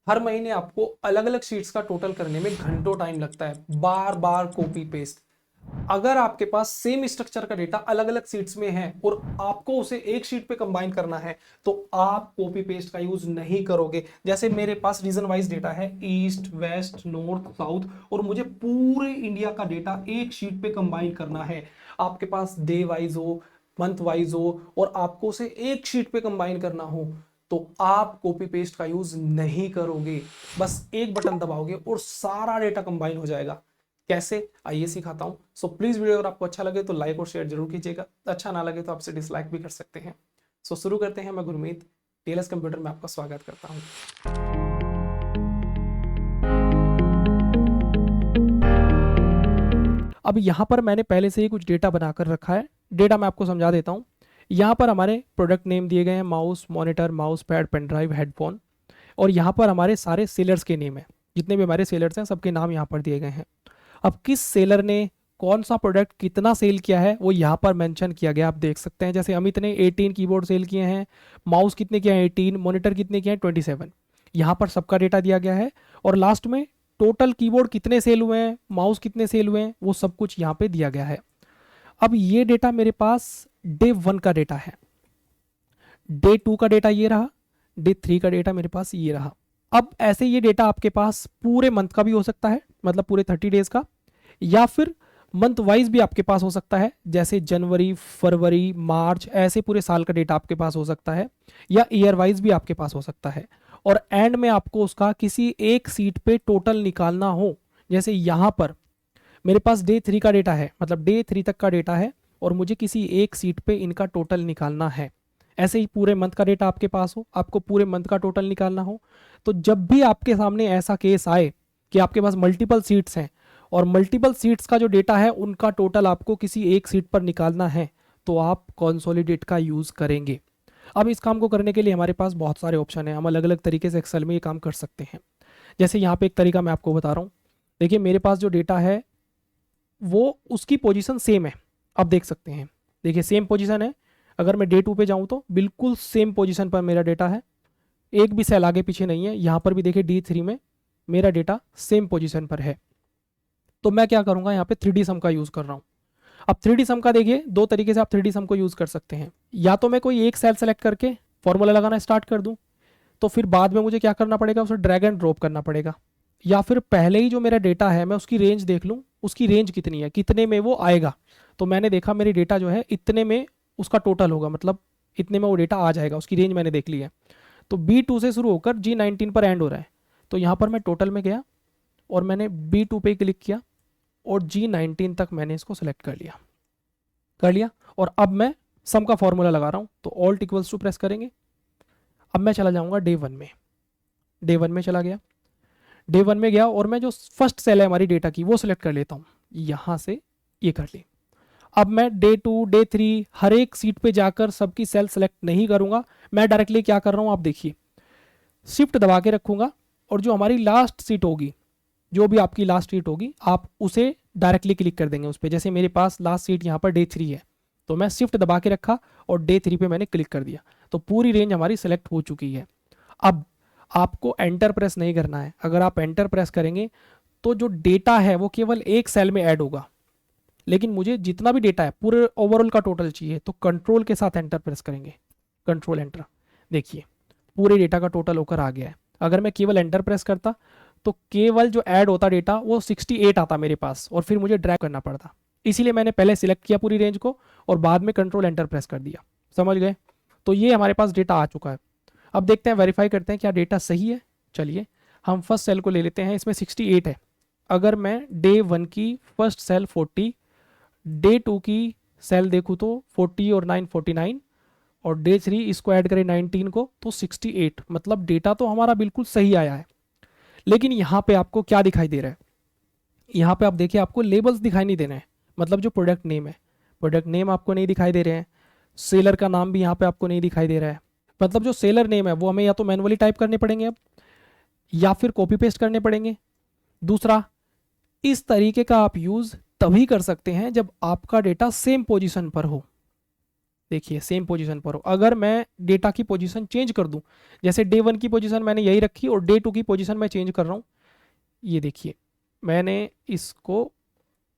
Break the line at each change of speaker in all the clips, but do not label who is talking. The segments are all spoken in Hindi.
हर महीने आपको अलग अलग शीट्स का टोटल करने में घंटों टाइम लगता है, बार बार कॉपी पेस्ट। अगर आपके पास सेम स्ट्रक्चर का डेटा अलग अलग शीट्स में है और आपको उसे एक शीट पे कंबाइन करना है, तो आप कॉपी पेस्ट का यूज नहीं करोगे। जैसे मेरे पास रीजन वाइज डेटा है, ईस्ट वेस्ट नॉर्थ साउथ, और मुझे पूरे इंडिया का डेटा एक शीट पे कंबाइन करना है। आपके पास डे वाइज हो, मंथ वाइज हो, और आपको उसे एक शीट पे कंबाइन करना हो, तो आप कॉपी पेस्ट का यूज नहीं करोगे। बस एक बटन दबाओगे और सारा डेटा कंबाइन हो जाएगा। कैसे, आइए सिखाता हूं। सो प्लीज वीडियो अगर आपको अच्छा लगे तो लाइक और शेयर जरूर कीजिएगा, अच्छा ना लगे तो आपसे डिसलाइक भी कर सकते हैं। सो शुरू करते हैं। मैं गुरमीत, टीएलएस कंप्यूटर में आपका स्वागत करता हूं। अब यहाँ पर मैंने पहले से ही कुछ डेटा बनाकर रखा है। डेटा मैं आपको समझा देता हूँ। यहाँ पर हमारे प्रोडक्ट नेम दिए गए हैं, mouse, monitor, mouse pad, pen drive, headphone. और यहाँ पर हमारे सारे सेलर्स के नेम है, जितने भी हमारे सेलर्स हैं सबके नाम यहाँ पर दिए गए हैं। अब किस सेलर ने कौन सा प्रोडक्ट कितना सेल किया है वो यहाँ पर मेंशन किया गया, आप देख सकते हैं। जैसे अमित ने 18 कीबोर्ड सेल किए हैं, माउस कितने किए हैं 18, मॉनिटर कितने किए हैं 27। यहाँ पर सबका डेटा दिया गया है। और लास्ट में टोटल कीबोर्ड कितने सेल हुए हैं, माउस कितने सेल हुए हैं, वो सब कुछ यहाँ पे दिया गया है। अब ये डेटा मेरे पास डे 1 का डेटा है, डे 2 का डेटा ये रहा, डे 3 का डेटा मेरे पास ये रहा। अब ऐसे ये डेटा आपके पास पूरे मंथ का भी हो सकता है, मतलब पूरे 30 डेज का, या फिर मंथ वाइज भी आपके पास हो सकता है। जैसे जनवरी, फरवरी, मार्च, ऐसे पूरे साल का डेटा आपके पास हो सकता है, या ईयर वाइज भी आपके पास हो सकता है। और एंड में आपको उसका किसी एक सीट पे टोटल निकालना हो, जैसे यहाँ पर मेरे पास डे 3 का डेटा है, मतलब डे 3 तक का डेटा है, और मुझे किसी एक सीट पे इनका टोटल निकालना है। ऐसे ही पूरे मंथ का डेटा आपके पास हो, आपको पूरे मंथ का टोटल निकालना हो, तो जब भी आपके सामने ऐसा केस आए कि आपके पास मल्टीपल सीट्स हैं और मल्टीपल सीट्स का जो डेटा है उनका टोटल आपको किसी एक सीट पर निकालना है, तो आप कंसोलिडेट का यूज़ करेंगे। अब इस काम को करने के लिए हमारे पास बहुत सारे ऑप्शन हैं, हम अलग अलग तरीके से एक्सेल में ये काम कर सकते हैं। जैसे यहाँ पे एक तरीका मैं आपको बता रहा हूँ। देखिए मेरे पास जो डेटा है वो उसकी पोजीशन सेम है, आप देख सकते हैं। देखिए सेम पोजीशन है। अगर मैं डे 2 पे जाऊँ तो बिल्कुल सेम पोजीशन पर मेरा डेटा है, एक भी सेल आगे पीछे नहीं है। यहाँ पर भी देखिए डे 3 में मेरा डेटा सेम पोजीशन पर है। तो मैं क्या करूँगा, यहाँ पे 3D सम का यूज़ कर रहा हूँ। अब 3D सम का देखिए दो तरीके से आप 3D सम को यूज़ कर सकते हैं। या तो मैं कोई एक सेल सेलेक्ट करके फॉर्मूला लगाना स्टार्ट कर दूँ, तो फिर बाद में मुझे क्या करना पड़ेगा, उसे ड्रैग एंड ड्रॉप करना पड़ेगा। या फिर पहले ही जो मेरा डेटा है मैं उसकी रेंज देख लूँ, उसकी रेंज कितनी है, कितने में वो आएगा। तो मैंने देखा मेरी डेटा जो है इतने में उसका टोटल होगा, मतलब इतने में वो डेटा आ जाएगा, उसकी रेंज मैंने देख ली है। तो B2 से शुरू होकर G19 पर एंड हो रहा है। तो यहाँ पर मैं टोटल में गया और मैंने B2 पे क्लिक किया और G19 तक मैंने इसको सेलेक्ट कर लिया। और अब मैं सम का फॉर्मूला लगा रहा हूँ, तो ऑल्ट इक्वल्स टू प्रेस करेंगे। अब मैं चला जाऊँगा डे 1 में। डे 1 में चला गया, डे 1 में गया और मैं जो फर्स्ट सेल है हमारी डेटा की वो सिलेक्ट कर लेता हूँ, यहाँ से ये कर ली। अब मैं डे 2, डे 3 हर एक सीट पे जाकर सबकी सेल सेलेक्ट नहीं करूँगा। मैं डायरेक्टली क्या कर रहा हूँ आप देखिए, शिफ्ट दबा के रखूँगा और जो हमारी लास्ट सीट होगी, जो भी आपकी लास्ट सीट होगी, आप उसे डायरेक्टली क्लिक कर देंगे उस पर। जैसे मेरे पास लास्ट सीट यहाँ पर डे 3 है, तो मैं शिफ्ट दबा के रखा और डे 3 पे मैंने क्लिक कर दिया, तो पूरी रेंज हमारी सेलेक्ट हो चुकी है। अब आपको एंटर प्रेस नहीं करना है। अगर आप एंटर प्रेस करेंगे तो जो डेटा है वो केवल एक सेल में ऐड होगा, लेकिन मुझे जितना भी डेटा है पूरे ओवरऑल का टोटल चाहिए, तो कंट्रोल के साथ एंटर प्रेस करेंगे, कंट्रोल एंटर। देखिए पूरे डेटा का टोटल होकर आ गया है। अगर मैं केवल एंटर प्रेस करता तो केवल जो ऐड होता डेटा वो 68 आता मेरे पास, और फिर मुझे ड्रैग करना पड़ता। इसीलिए मैंने पहले सिलेक्ट किया पूरी रेंज को और बाद में कंट्रोल एंटर प्रेस कर दिया। समझ गए? तो ये हमारे पास डेटा आ चुका है। अब देखते हैं, वेरीफाई करते हैं क्या डेटा सही है। चलिए हम फर्स्ट सेल को ले लेते हैं, इसमें 68 है। अगर मैं डे 1 की फर्स्ट सेल 40, डे 2 की सेल देखूँ तो 40 और 9 49, और डे 3 इसको ऐड करें 19 को तो 68, मतलब डेटा तो हमारा बिल्कुल सही आया है। लेकिन यहाँ पे आपको क्या दिखाई दे रहा है, यहाँ पे आप देखिए आपको लेबल्स दिखाई नहीं दे रहे हैं, मतलब जो प्रोडक्ट नेम है, प्रोडक्ट नेम आपको नहीं दिखाई दे रहे हैं। सेलर का नाम भी यहाँ पे आपको नहीं दिखाई दे रहा है। मतलब जो सेलर नेम है वो हमें या तो मैनुअली टाइप करने पड़ेंगे अब, या फिर कॉपी पेस्ट करने पड़ेंगे। दूसरा, इस तरीके का आप यूज तभी कर सकते हैं जब आपका डेटा सेम पोजीशन पर हो। देखिए सेम पोजीशन पर हो। अगर मैं डेटा की पोजीशन चेंज कर दूं, जैसे डे 1 की पोजीशन मैंने यही रखी और डे 2 की पोजीशन मैं चेंज कर रहा हूं, ये देखिए मैंने इसको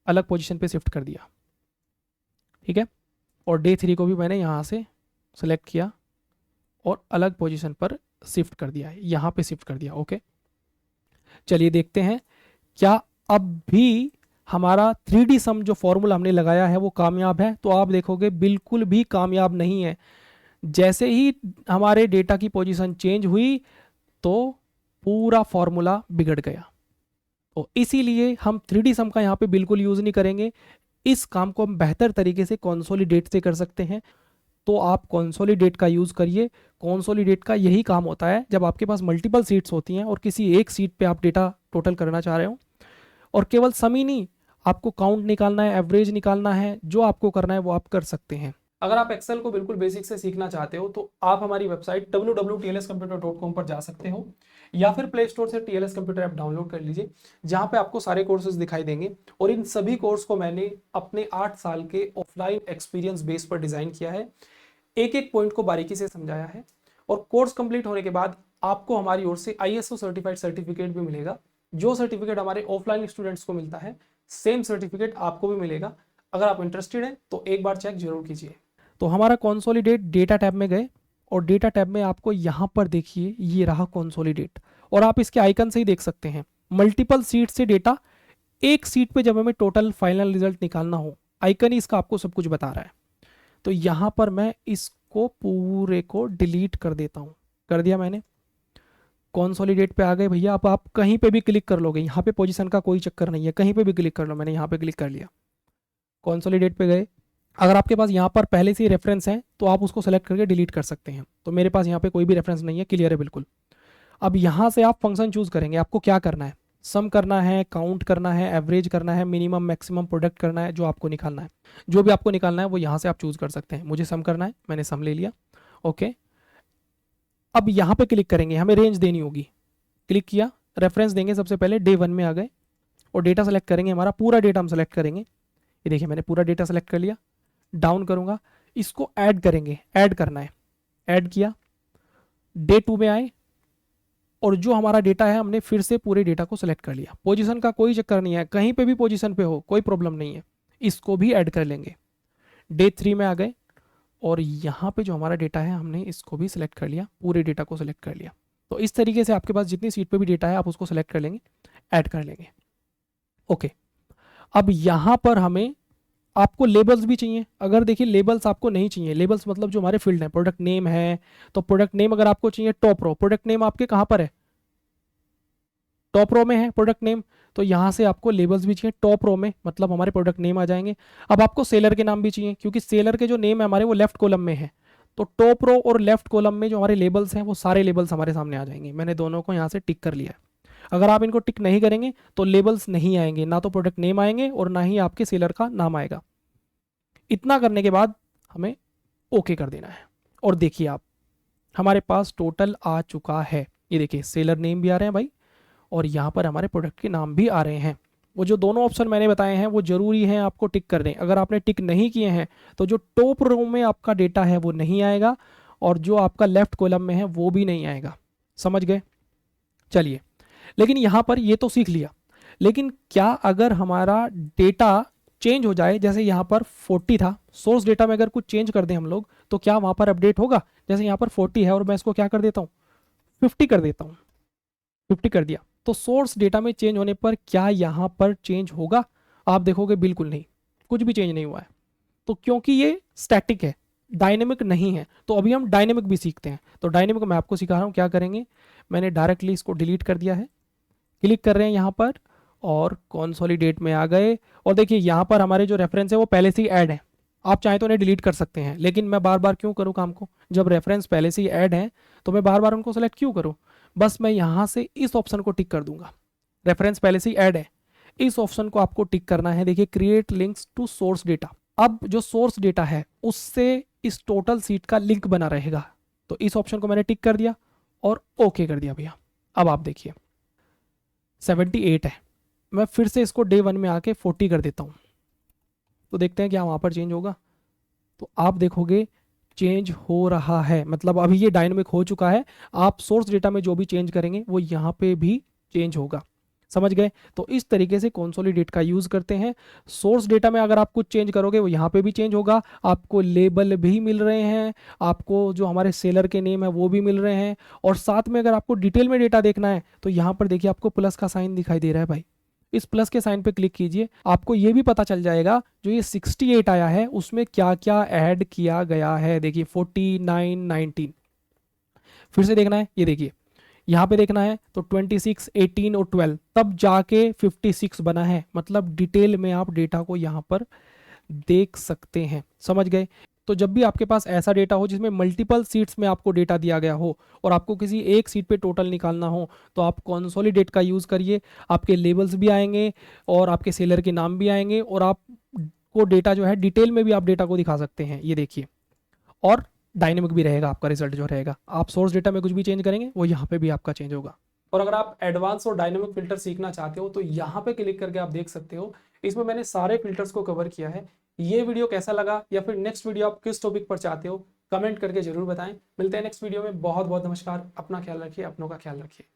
अलग पोजीशन पे शिफ्ट कर दिया, ठीक है। और डे 3 को भी मैंने यहाँ से सेलेक्ट किया और अलग पोजीशन पर शिफ्ट कर दिया है, यहाँ पे शिफ्ट कर दिया। ओके, चलिए देखते हैं क्या अब भी हमारा 3D सम जो फॉर्मूला हमने लगाया है वो कामयाब है। तो आप देखोगे बिल्कुल भी कामयाब नहीं है। जैसे ही हमारे डेटा की पोजीशन चेंज हुई तो पूरा फॉर्मूला बिगड़ गया। तो इसीलिए हम 3D सम का यहाँ पे बिल्कुल यूज़ नहीं करेंगे। इस काम को हम बेहतर तरीके से कंसोलिडेट से कर सकते हैं। तो आप कंसोलिडेट का यूज़ करिए। कंसोलिडेट का यही काम होता है, जब आपके पास मल्टीपल सीट्स होती हैं और किसी एक सीट पे आप डेटा टोटल करना चाह रहे हो, और केवल सम ही नहीं, आपको काउंट निकालना है, एवरेज निकालना है, जो आपको करना है वो आप कर सकते हैं। अगर आप एक्सेल को बिल्कुल बेसिक से सीखना चाहते हो तो आप हमारी वेबसाइट www.tlscomputer.com पर जा सकते हो, या फिर प्ले स्टोर से TLS कंप्यूटर ऐप डाउनलोड कर लीजिए, जहां पे आपको सारे कोर्सेज दिखाई देंगे। और इन सभी कोर्स को मैंने अपने 8 साल के ऑफलाइन एक्सपीरियंस बेस पर डिजाइन किया है, एक एक पॉइंट को बारीकी से समझाया है। और कोर्स कंप्लीट होने के बाद आपको हमारी ओर से ISO सर्टिफाइड सर्टिफिकेट भी मिलेगा। जो सर्टिफिकेट हमारे ऑफलाइन स्टूडेंट्स को मिलता है, सेम सर्टिफिकेट आपको भी मिलेगा। अगर आप इंटरेस्टेड हैं तो एक बार चेक जरूर कीजिए। तो हमारा कंसोलिडेट डेटा टैब में गए, और डेटा टैब में आपको यहाँ पर देखिए ये रहा कंसोलिडेट, और आप इसके आइकन से ही देख सकते हैं मल्टीपल सीट से डेटा एक सीट पे जब हमें टोटल फाइनल रिजल्ट निकालना हो, आइकन ही इसका आपको सब कुछ बता रहा है। तो यहाँ पर मैं इसको पूरे को डिलीट कर देता हूँ। कर दिया मैंने। कंसोलिडेट पे आ गए भैया। अब आप कहीं पे भी क्लिक कर लोगे, यहाँ पे पोजीशन का कोई चक्कर नहीं है, कहीं पे भी क्लिक कर लो। मैंने यहाँ पे क्लिक कर लिया, कंसोलिडेट पे गए। अगर आपके पास यहाँ पर पहले से ही रेफरेंस है तो आप उसको सेलेक्ट करके डिलीट कर सकते हैं। तो मेरे पास यहाँ पे कोई भी रेफरेंस नहीं है, क्लियर है बिल्कुल। अब यहाँ से आप फंक्शन चूज करेंगे, आपको क्या करना है, सम करना है, काउंट करना है, एवरेज करना है, मिनिमम मैक्सिमम प्रोडक्ट करना है, जो आपको निकालना है। जो भी आपको निकालना है वो यहाँ से आप चूज कर सकते हैं। मुझे सम करना है, मैंने सम ले लिया। ओके, अब यहाँ पे क्लिक करेंगे, हमें रेंज देनी होगी। क्लिक किया, रेफरेंस देंगे, सबसे पहले डे 1 में आ गए और डेटा सेलेक्ट करेंगे, हमारा पूरा डेटा हम सेलेक्ट करेंगे। ये देखिए मैंने पूरा डेटा सेलेक्ट कर लिया। डाउन करूंगा, इसको ऐड करेंगे, ऐड करना है, ऐड किया। डे 2 में आए और जो हमारा डेटा है हमने फिर से पूरे डेटा को सिलेक्ट कर लिया। पोजीशन का कोई चक्कर नहीं है, कहीं पे भी पोजीशन पे हो कोई प्रॉब्लम नहीं है, इसको भी ऐड कर लेंगे। डे 3 में आ गए और यहाँ पे जो हमारा डेटा है हमने इसको भी सिलेक्ट कर लिया, पूरे डेटा को सिलेक्ट कर लिया। तो इस तरीके से आपके पास जितनी सीट पे भी डेटा है आप उसको सिलेक्ट कर लेंगे, ऐड कर लेंगे। ओके, अब यहाँ पर हमें आपको लेबल्स भी चाहिए। अगर देखिए लेबल्स आपको नहीं चाहिए, लेबल्स मतलब जो हमारे फील्ड है, प्रोडक्ट नेम है, तो प्रोडक्ट नेम अगर आपको चाहिए टॉप रो, प्रोडक्ट नेम आपके कहाँ पर है, टॉप रो में है प्रोडक्ट नेम। तो यहाँ से आपको लेबल्स भी चाहिए टॉप रो में, मतलब हमारे प्रोडक्ट नेम आ जाएंगे। अब आपको सेलर के नाम भी चाहिए, क्योंकि सेलर के जो नेम है हमारे वो लेफ्ट कॉलम में है। तो टॉप रो और लेफ्ट कॉलम में जो हमारे लेबल्स हैं वो सारे लेबल्स हमारे सामने आ जाएंगे। मैंने दोनों को यहाँ से टिक कर लिया है। अगर आप इनको टिक नहीं करेंगे तो लेबल्स नहीं आएंगे, ना तो प्रोडक्ट नेम आएंगे और ना ही आपके सेलर का नाम आएगा। इतना करने के बाद हमें ओके कर देना है। और देखिए आप, हमारे पास टोटल आ चुका है। ये देखिए सेलर नेम भी आ रहे हैं भाई, और यहाँ पर हमारे प्रोडक्ट के नाम भी आ रहे हैं। वो जो दोनों ऑप्शन मैंने बताए हैं वो जरूरी हैं आपको टिक करने। अगर आपने टिक नहीं किए हैं तो जो टॉप रो में आपका डेटा है वो नहीं आएगा, और जो आपका लेफ्ट कॉलम में है वो भी नहीं आएगा। समझ गए? चलिए, लेकिन यहाँ पर ये तो सीख लिया, लेकिन क्या अगर हमारा डेटा चेंज हो जाए, जैसे यहाँ पर 40 था, सोर्स डेटा में अगर कुछ चेंज कर दें हम लोग तो क्या वहाँ पर अपडेट होगा? जैसे यहाँ पर 40 है और मैं इसको क्या कर देता हूँ, 50 कर देता हूँ, 50 कर दिया, तो सोर्स डेटा में चेंज होने पर क्या यहाँ पर चेंज होगा? आप देखोगे बिल्कुल नहीं, कुछ भी चेंज नहीं हुआ है। तो क्योंकि ये स्टैटिक है, डायनेमिक नहीं है। तो अभी हम डायनेमिक भी सीखते हैं। तो डायनेमिक मैं आपको सिखा रहा हूँ, क्या करेंगे। मैंने डायरेक्टली इसको डिलीट कर दिया है, क्लिक कर रहे हैं यहाँ पर और कंसोलिडेट में आ गए। और देखिए यहाँ पर हमारे जो रेफरेंस है वो पहले से ही ऐड है। आप चाहें तो उन्हें डिलीट कर सकते हैं, लेकिन मैं बार बार क्यों करूँ काम को, जब रेफरेंस पहले से ही ऐड है तो मैं बार बार उनको सेलेक्ट क्यों करूँ। बस मैं यहाँ से इस ऑप्शन को टिक कर दूंगा, रेफरेंस पहले से ही ऐड है, इस ऑप्शन को आपको टिक करना है। देखिए create links to source data. अब जो सोर्स डेटा है उससे इस टोटल सीट का लिंक बना रहेगा। तो इस ऑप्शन को मैंने टिक कर दिया और ओके कर दिया भैया। अब आप देखिए 78 है, मैं फिर से इसको डे 1 में आके 40 कर देता हूँ, तो देखते हैं क्या वहाँ पर चेंज होगा। तो आप देखोगे चेंज हो रहा है, मतलब अभी ये डायनेमिक हो चुका है। आप सोर्स डेटा में जो भी चेंज करेंगे वो यहाँ पे भी चेंज होगा। समझ गए? तो इस तरीके से कंसोलिडेट का यूज करते हैं। सोर्स डेटा में अगर आप कुछ चेंज करोगे वो यहाँ पे भी चेंज होगा। आपको लेबल भी मिल रहे हैं, आपको जो हमारे सेलर के नेम है वो भी मिल रहे हैं, और साथ में अगर आपको डिटेल में डेटा देखना है तो यहाँ पर देखिए आपको प्लस का साइन दिखाई दे रहा है भाई। इस प्लस के साइन पे क्लिक कीजिए, आपको ये भी पता चल जाएगा जो ये 68 आया है उसमें क्या क्या ऐड किया गया है। देखिए 49, 19, फिर से देखना है, ये देखिए यहाँ पे देखना है तो 26, 18 और 12 तब जाके 56 बना है। मतलब डिटेल में आप डेटा को यहाँ पर देख सकते हैं। समझ गए? तो जब भी आपके पास ऐसा डेटा हो जिसमें मल्टीपल सीट्स में आपको डेटा दिया गया हो और आपको किसी एक सीट पे टोटल निकालना हो तो आप कंसोलिडेट का यूज़ करिए। आपके लेबल्स भी आएंगे और आपके सेलर के नाम भी आएंगे, और आपको डेटा जो है डिटेल में भी आप डेटा को दिखा सकते हैं। ये देखिए, और डायनेमिक भी रहेगा आपका रिजल्ट जो रहेगा। आप सोर्स डेटा में कुछ भी चेंज करेंगे वो यहाँ पे भी आपका चेंज होगा। और अगर आप एडवांस और डायनेमिक फिल्टर सीखना चाहते हो तो यहाँ पे क्लिक करके आप देख सकते हो, इसमें मैंने सारे फिल्टर्स को कवर किया है। ये वीडियो कैसा लगा या फिर नेक्स्ट वीडियो आप किस टॉपिक पर चाहते हो कमेंट करके जरूर बताएं। मिलते हैं नेक्स्ट वीडियो में। बहुत बहुत नमस्कार, अपना ख्याल रखिए, अपनों का ख्याल रखिए।